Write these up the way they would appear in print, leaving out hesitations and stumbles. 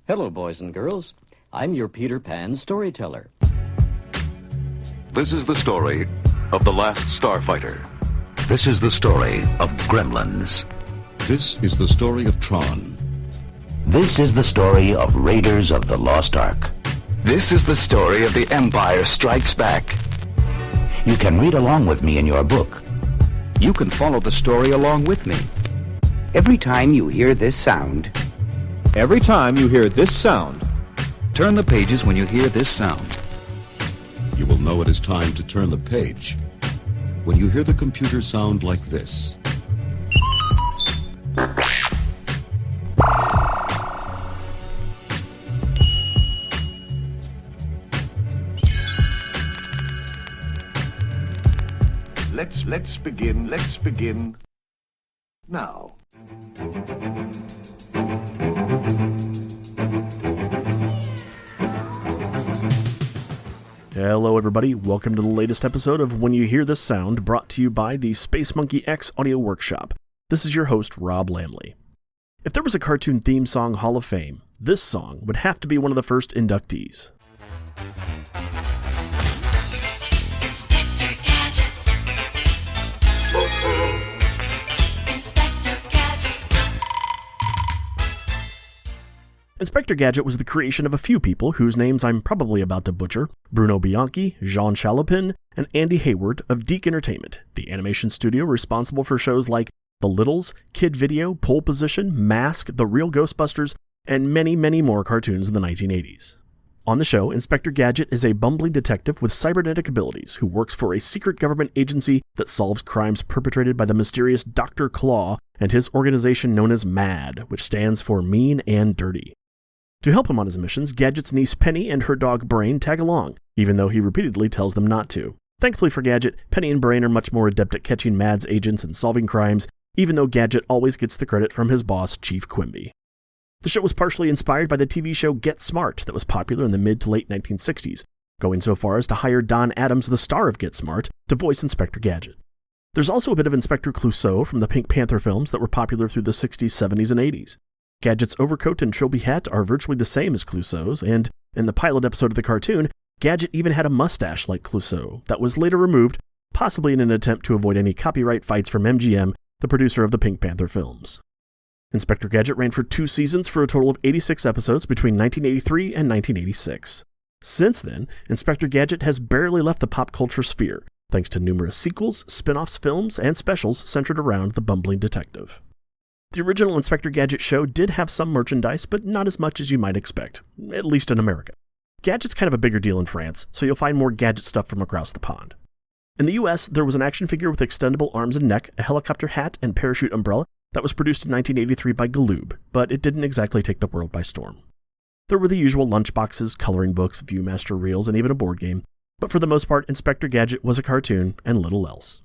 Hello, boys and girls. I'm your Peter Pan storyteller. This is the story of The Last Starfighter. This is the story of Gremlins. This is the story of Tron. This is the story of Raiders of the Lost Ark. This is the story of The Empire Strikes Back. You can read along with me in your book. You can follow the story along with me. Every time you hear this sound, Turn the pages when you hear this sound. You will know it is time to turn the page when you hear the computer sound like this. Let's begin now. Hello everybody, welcome to the latest episode of When You Hear This Sound, brought to you by the Space Monkey X Audio Workshop. This is your host, Rob Lamley. If there was a cartoon theme song Hall of Fame, this song would have to be one of the first inductees. Inspector Gadget was the creation of a few people whose names I'm probably about to butcher: Bruno Bianchi, Jean Chalopin, and Andy Hayward of Deke Entertainment, the animation studio responsible for shows like The Littles, Kid Video, Pole Position, Mask, The Real Ghostbusters, and many, many more cartoons in the 1980s. On the show, Inspector Gadget is a bumbling detective with cybernetic abilities who works for a secret government agency that solves crimes perpetrated by the mysterious Dr. Claw and his organization known as MAD, which stands for Mean and Dirty. To help him on his missions, Gadget's niece Penny and her dog Brain tag along, even though he repeatedly tells them not to. Thankfully for Gadget, Penny and Brain are much more adept at catching Mad's agents and solving crimes, even though Gadget always gets the credit from his boss, Chief Quimby. The show was partially inspired by the TV show Get Smart that was popular in the mid to late 1960s, going so far as to hire Don Adams, the star of Get Smart, to voice Inspector Gadget. There's also a bit of Inspector Clouseau from the Pink Panther films that were popular through the 60s, 70s, and 80s. Gadget's overcoat and trilby hat are virtually the same as Clouseau's, and in the pilot episode of the cartoon, Gadget even had a mustache like Clouseau that was later removed, possibly in an attempt to avoid any copyright fights from MGM, the producer of the Pink Panther films. Inspector Gadget ran for 2 seasons for a total of 86 episodes between 1983 and 1986. Since then, Inspector Gadget has barely left the pop culture sphere, thanks to numerous sequels, spin-offs, films, and specials centered around the bumbling detective. The original Inspector Gadget show did have some merchandise, but not as much as you might expect, at least in America. Gadget's kind of a bigger deal in France, so you'll find more Gadget stuff from across the pond. In the US, there was an action figure with extendable arms and neck, a helicopter hat, and parachute umbrella that was produced in 1983 by Galoob, but it didn't exactly take the world by storm. There were the usual lunchboxes, coloring books, Viewmaster reels, and even a board game, but for the most part, Inspector Gadget was a cartoon and little else.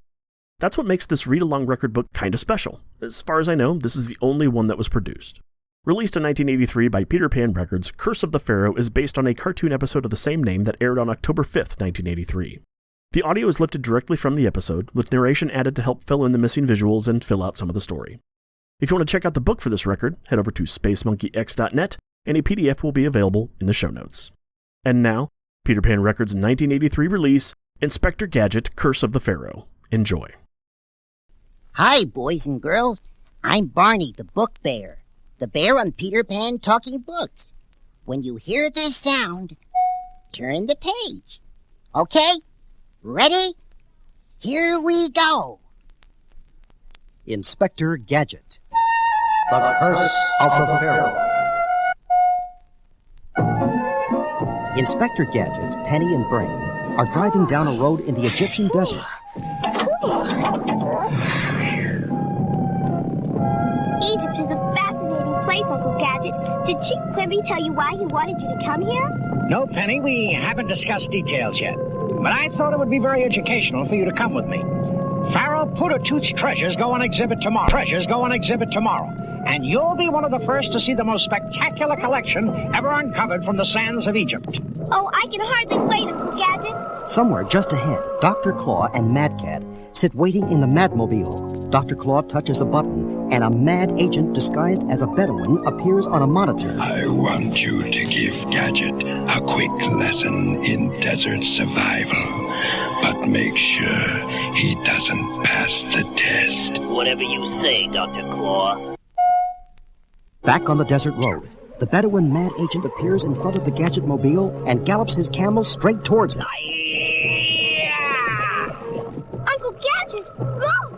That's what makes this read-along record book kinda special. As far as I know, this is the only one that was produced. Released in 1983 by Peter Pan Records, Curse of the Pharaoh is based on a cartoon episode of the same name that aired on October 5th, 1983. The audio is lifted directly from the episode, with narration added to help fill in the missing visuals and fill out some of the story. If you want to check out the book for this record, head over to spacemonkeyx.net, and a PDF will be available in the show notes. And now, Peter Pan Records' 1983 release, Inspector Gadget, Curse of the Pharaoh. Enjoy. Hi, boys and girls. I'm Barney, the book bear. The bear on Peter Pan Talking Books. When you hear this sound, turn the page. Okay? Ready? Here we go. Inspector Gadget. The Curse of the Pharaoh. Inspector Gadget, Penny, and Brain are driving down a road in the Egyptian desert. Egypt is a fascinating place, Uncle Gadget. Did Chief Quimby tell you why he wanted you to come here? No, Penny, we haven't discussed details yet. But I thought it would be very educational for you to come with me. Pharaoh Pututut's treasures go on exhibit tomorrow. And you'll be one of the first to see the most spectacular collection ever uncovered from the sands of Egypt. Oh, I can hardly wait, Uncle Gadget. Somewhere just ahead, Dr. Claw and Mad Cat sit waiting in the Madmobile. Dr. Claw touches a button, and a mad agent disguised as a Bedouin appears on a monitor. I want you to give Gadget a quick lesson in desert survival, but make sure he doesn't pass the test. Whatever you say, Dr. Claw. Back on the desert road, the Bedouin mad agent appears in front of the Gadget mobile and gallops his camel straight towards it. Uncle Gadget, look!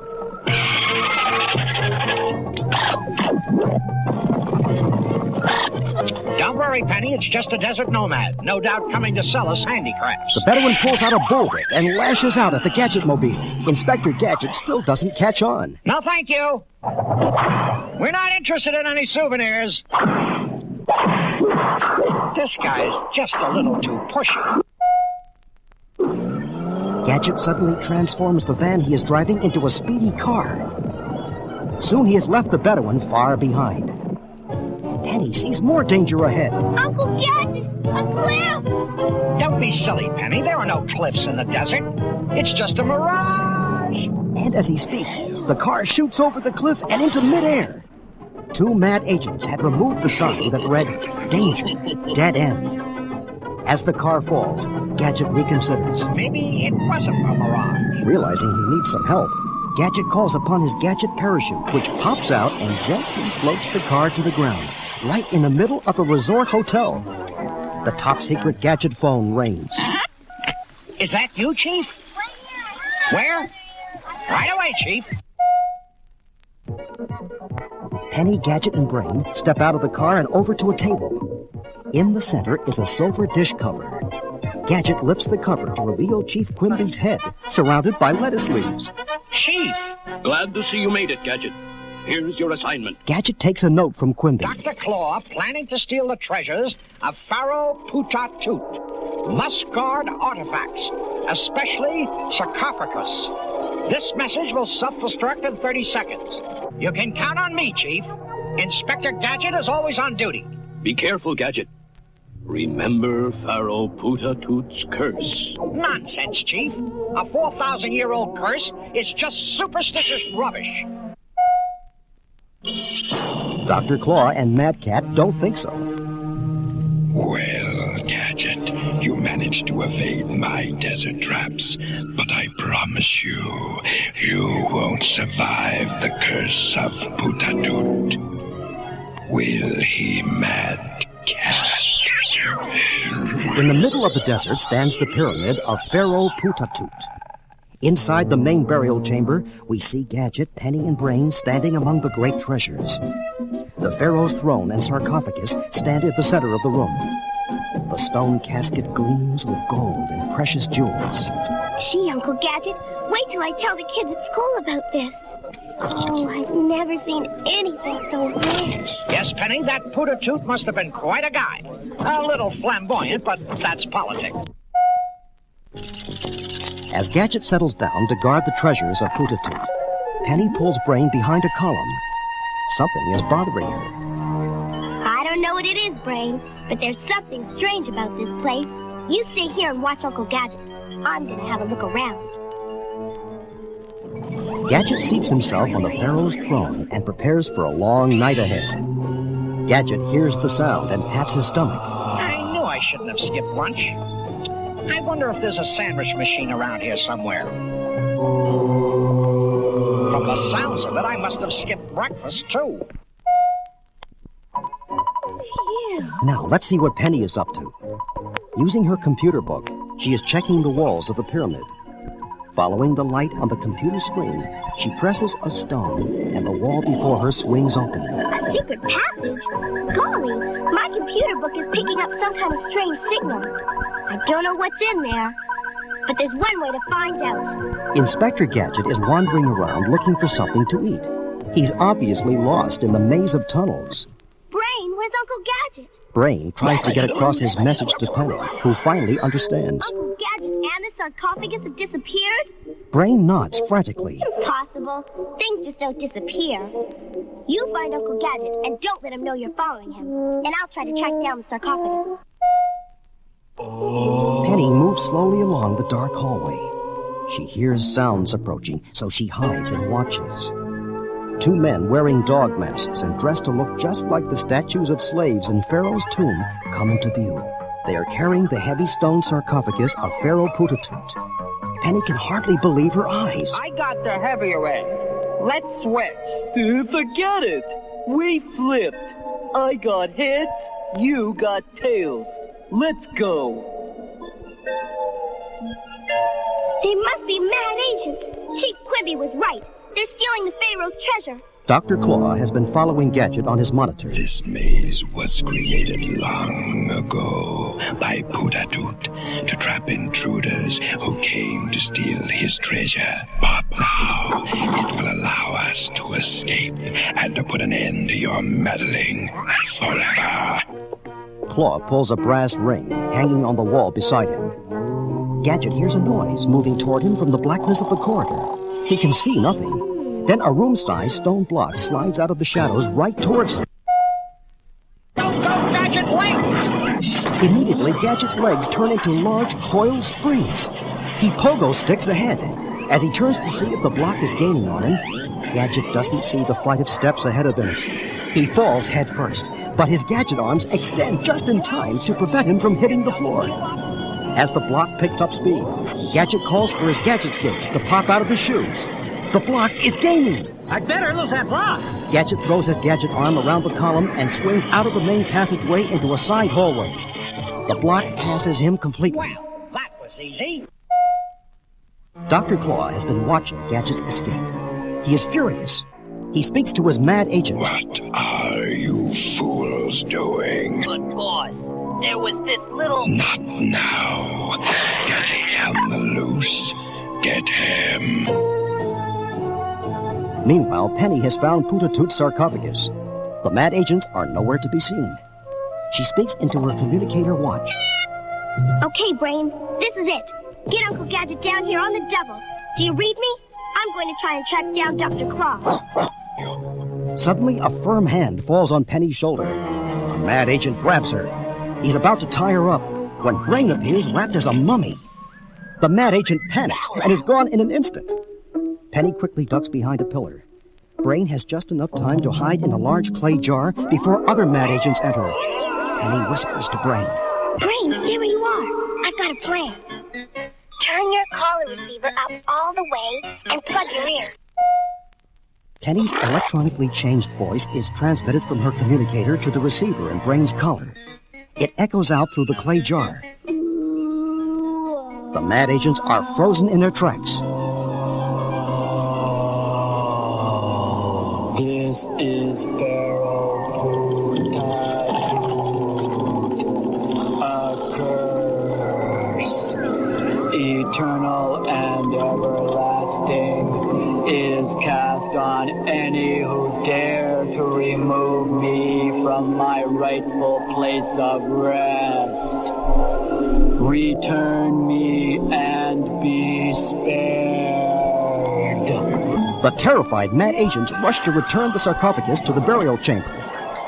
Don't worry, Penny. It's just a desert nomad. No doubt coming to sell us handicrafts. The Bedouin pulls out a bullwhip and lashes out at the Gadget mobile. Inspector Gadget still doesn't catch on. No, thank you. We're not interested in any souvenirs. This guy's just a little too pushy. Gadget suddenly transforms the van he is driving into a speedy car. Soon he has left the Bedouin far behind. Penny sees more danger ahead. Uncle Gadget, a cliff! Don't be silly, Penny. There are no cliffs in the desert. It's just a mirage. And as he speaks, the car shoots over the cliff and into midair. Two mad agents had removed the sign that read, "Danger, dead end." As the car falls, Gadget reconsiders. Maybe it wasn't a mirage. Realizing he needs some help, Gadget calls upon his Gadget parachute, which pops out and gently floats the car to the ground, right in the middle of a resort hotel. The top-secret Gadget phone rings. Is that you, Chief? Where? Right away, Chief. Penny, Gadget, and Brain step out of the car and over to a table. In the center is a silver dish cover. Gadget lifts the cover to reveal Chief Quimby's head, surrounded by lettuce leaves. Chief! Glad to see you made it, Gadget. Here's your assignment. Gadget takes a note from Quimby. Dr. Claw planning to steal the treasures of Pharaoh Putatut. Must guard artifacts, especially sarcophagus. This message will self-destruct in 30 seconds. You can count on me, Chief. Inspector Gadget is always on duty. Be careful, Gadget. Remember Pharaoh Putatut's curse. Nonsense, Chief. A 4,000-year-old curse is just superstitious rubbish. Dr. Claw and Mad Cat don't think so. Well, Gadget, you managed to evade my desert traps, but I promise you, you won't survive the curse of Putatut. Will he, Mad Cat? In the middle of the desert stands the pyramid of Pharaoh Putatut. Inside the main burial chamber, we see Gadget, Penny, and Brain standing among the great treasures. The Pharaoh's throne and sarcophagus stand at the center of the room. The stone casket gleams with gold and precious jewels. Gee, Uncle Gadget, wait till I tell the kids at school about this. Oh, I've never seen anything so rich. Yes, Penny, that Putatut must have been quite a guy. A little flamboyant, but that's politics. As Gadget settles down to guard the treasures of Putatut, Penny pulls Brain behind a column. Something is bothering her. I don't know what it is, Brain, but there's something strange about this place. You stay here and watch Uncle Gadget. I'm gonna have a look around. Gadget seats himself on the Pharaoh's throne and prepares for a long night ahead. Gadget hears the sound and pats his stomach. I knew I shouldn't have skipped lunch. I wonder if there's a sandwich machine around here somewhere. From the sounds of it, I must have skipped breakfast, too. Now, let's see what Penny is up to. Using her computer book, she is checking the walls of the pyramid. Following the light on the computer screen, she presses a stone, and the wall before her swings open. A secret passage? Golly, my computer book is picking up some kind of strange signal. I don't know what's in there, but there's one way to find out. Inspector Gadget is wandering around looking for something to eat. He's obviously lost in the maze of tunnels. Brain, where's Uncle Gadget? Brain tries to get across his message to Penny, who finally understands. Uncle Gadget and the sarcophagus have disappeared? Brain nods frantically. Impossible. Things just don't disappear. You find Uncle Gadget and don't let him know you're following him. And I'll try to track down the sarcophagus. Penny moves slowly along the dark hallway. She hears sounds approaching, so she hides and watches. Two men wearing dog masks and dressed to look just like the statues of slaves in Pharaoh's tomb come into view. They are carrying the heavy stone sarcophagus of Pharaoh Putatut. Penny can hardly believe her eyes. I got the heavier end. Let's switch. Forget it. We flipped. I got heads, you got tails. Let's go. They must be mad agents. Chief Quimby was right. They're stealing the Pharaoh's treasure. Dr. Claw has been following Gadget on his monitor. This maze was created long ago by Putatut to trap intruders who came to steal his treasure. But now it will allow us to escape and to put an end to your meddling forever. Claw pulls a brass ring hanging on the wall beside him. Gadget hears a noise moving toward him from the blackness of the corridor. He can see nothing. Then a room-sized stone block slides out of the shadows right towards him. Don't go, Gadget, legs! Immediately, Gadget's legs turn into large coiled springs. He pogo sticks ahead. As he turns to see if the block is gaining on him, Gadget doesn't see the flight of steps ahead of him. He falls head first, but his Gadget arms extend just in time to prevent him from hitting the floor. As the block picks up speed, Gadget calls for his Gadget skates to pop out of his shoes. The block is gaining! I'd better lose that block! Gadget throws his Gadget arm around the column and swings out of the main passageway into a side hallway. The block passes him completely. Well, that was easy. Dr. Claw has been watching Gadget's escape. He is furious. He speaks to his mad agent. What are you fools doing? But boss, there was this little... Not now. Gadget's on the loose. Get him. Meanwhile, Penny has found Putatut's sarcophagus. The mad agents are nowhere to be seen. She speaks into her communicator watch. Okay, Brain, this is it. Get Uncle Gadget down here on the double. Do you read me? I'm going to try and track down Dr. Claw. Suddenly, a firm hand falls on Penny's shoulder. The mad agent grabs her. He's about to tie her up when Brain appears wrapped as a mummy. The mad agent panics and is gone in an instant. Penny quickly ducks behind a pillar. Brain has just enough time to hide in a large clay jar before other mad agents enter. Penny whispers to Brain. Brain, stay where you are. I've got a plan. Turn your collar receiver up all the way and plug your ear. Penny's electronically changed voice is transmitted from her communicator to the receiver in Brain's collar. It echoes out through the clay jar. The mad agents are frozen in their tracks. This is Pharaoh Putatut, a curse, eternal and everlasting, is cast on any who dare to remove me from my rightful place of rest. Return me and be spared. The terrified mad agents rush to return the sarcophagus to the burial chamber.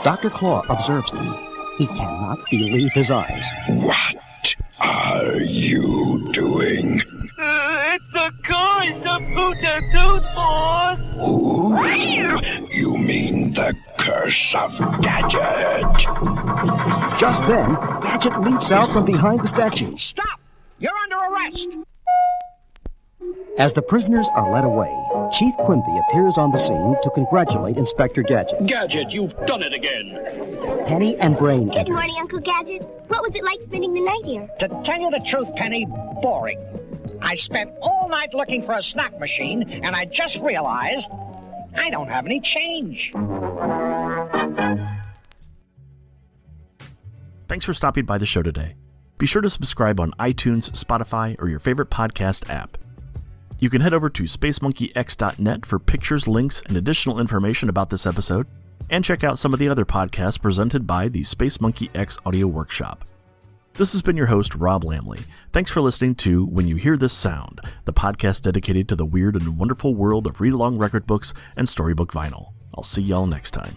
Dr. Claw observes them. He cannot believe his eyes. What are you doing? It's the curse of Putatut, boss! Ooh, you mean the curse of Gadget? Just then, Gadget leaps out from behind the statue. Stop! You're under arrest! As the prisoners are led away, Chief Quimby appears on the scene to congratulate Inspector Gadget. Gadget, you've done it again. Penny and Brain Good enter. morning, Uncle Gadget. What was it like spending the night here? To tell you the truth, Penny, boring. I spent all night looking for a snack machine, and I just realized I don't have any change. Thanks for stopping by the show today. Be sure to subscribe on iTunes, Spotify, or your favorite podcast app. You can head over to spacemonkeyx.net for pictures, links, and additional information about this episode, and check out some of the other podcasts presented by the Space Monkey X Audio Workshop. This has been your host, Rob Lamley. Thanks for listening to When You Hear This Sound, the podcast dedicated to the weird and wonderful world of read-along record books and storybook vinyl. I'll see y'all next time.